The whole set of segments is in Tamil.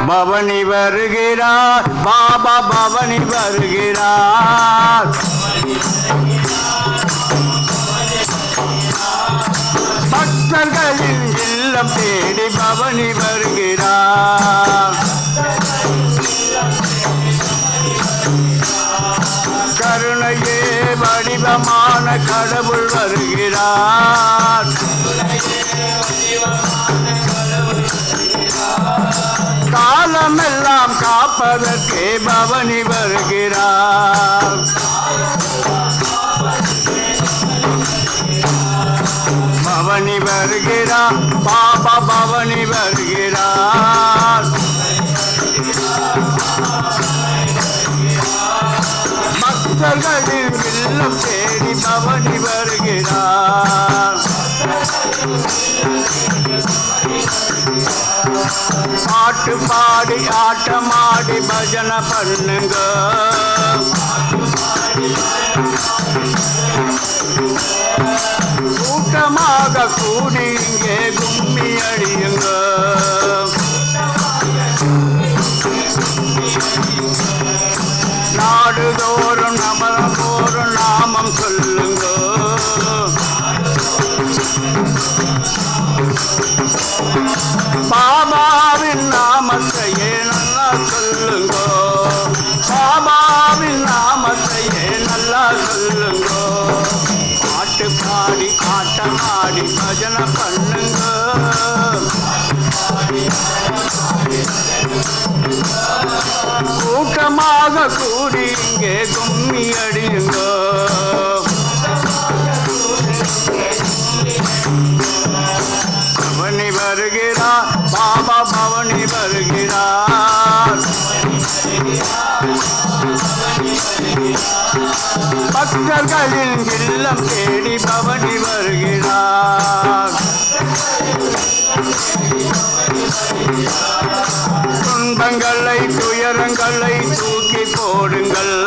பவனி வருகிறார் பாபா பவனி வருகிறார். பக்தர்களின் இல்லம் தேடி பவனி வருகிறார். கருணையே வடிவமான கடவுள் வருகிறார். காலமெல்லாம் காப்பதற்கே பவனி வருகிறார். பவனி வருகிறார் பாபா பவனி வருகிறார். பக்தர்களின் இல்லம் தேடி பவனி வருகிறார். பாட்டு பாடி ஆட்டமாடி பஜனை பண்ணுங்க. கூட்டமாக கூடி இங்கே கும்மி அடியுங்க. நாடுதோறும் நமதோறும் நாமம் சொல்லுங்க. பாபாவின் நாமத்தையே நல்லா சொல்லுங்க. பாபாவின் நாமத்தையே நல்லா சொல்லுங்க. பாட்டு பாடி ஆட்டமாடி பஜனை பண்ணுங்க. கூட்டமாக கூடி இங்கே கும்மி அடியுங்க. பவனி வருகிறார் பாபா பவனி வருகிறார். பக்தர்களின் இல்லம் தேடி பவனி வருகிறார். துன்பங்களை துயரங்களை தூக்கி போடுங்கள்.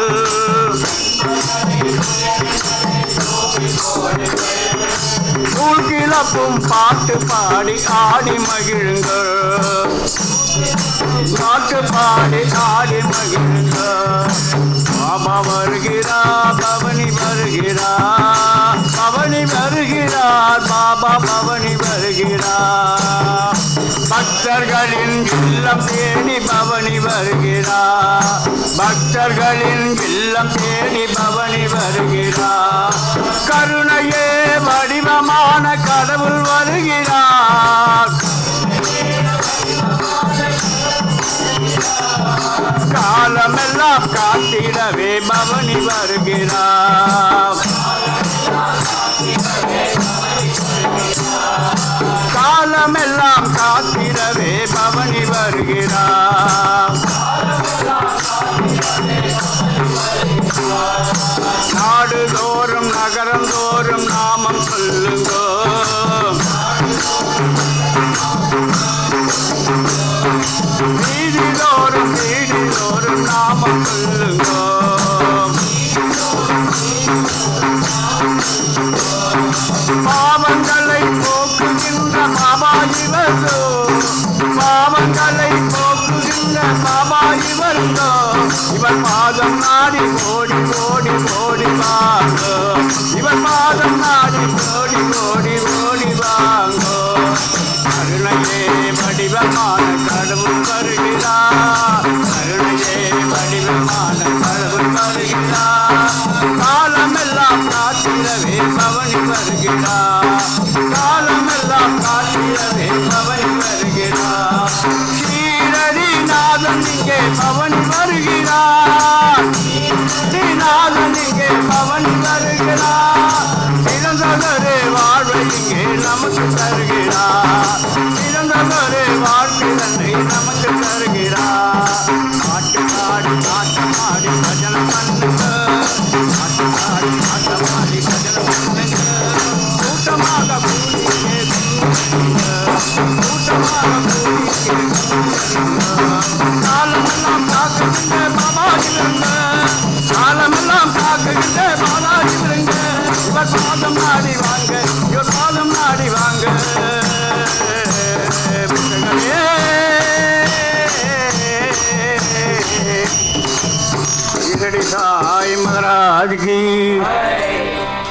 கிளப்பும் பாட்டு பாடி ஆடி மகிழுங்கள். பாட்டு பாடி ஆடி மகிழுங்கள். பாபா வருகிறார் பவனி வருகிறார். பவனி வருகிறார் பாபா பவனி வருகிறார். பக்தர்களின் இல்லம் தேடி பவனி வருகிறார். பக்தர்களின் இல்லம் தேடி பவனி வருகிறார். கருணையே வடிவமான கடவுள் வருகிறார். காலமெல்லாம் காத்திடவே பவனி வருகிறார். காலமெல்லாம் காத்திடவே பவனி வருகிறார். நாடுதோறும் நகரம் தோறும் நாமம் சொல்லுங்க. வீதிதோறும் வீதிதோறும் நாமம் சொல்லுங்க. பாவங்களை போக்குகின்ற பாபா இவர்தோ. பாவங்களை போக்குகின்ற பாபா இவர்தோ. இவர் பாதம் நாடி ஓடி ஓடி ஓடி வாங்க. இவர் பாதம் நாடி ஓடி ஓடி ஓடி வாங்க. கருணையே வடிவமான கடவுள் வருகிறார். கருணையே வடிவமான கடவுள் வருகிறார். காலமெல்லாம் காத்திடவே பவனி வருகிறார். காலமெல்லாம் காத்திடவே பவனி வருகிறார். ஸ்ரீரடி நாதன் இங்கே பவனி வருகிறார். ஸ்ரீநாதன் இங்கே பவனி வருகிறார். இறந்தவரே வாழ்வை இங்கே நமக்கு தருகிறார். இறந்தவரே வாழ்க்கை தன்னை நமக்கு தருகிறார். பாட்டு பாடி ஆட்டமாடி பஜனை பண்ணுங்க. பாட்டு பாடி ஆட்டமாடி பஜனை பண்ணுங்க. கூட்டமாக கூடியே கூட்டமாக கூடியே காலமெல்லாம் காக்குகின்ற பாபாஜி விருங்க. காலமெல்லாம் காக்குகின்ற பாபாஜி விருங்க. இவர் பாதம் நாடி வாங்க. இவர் பாதம் நாடி வாங்க. शिरडी साई महाराज की।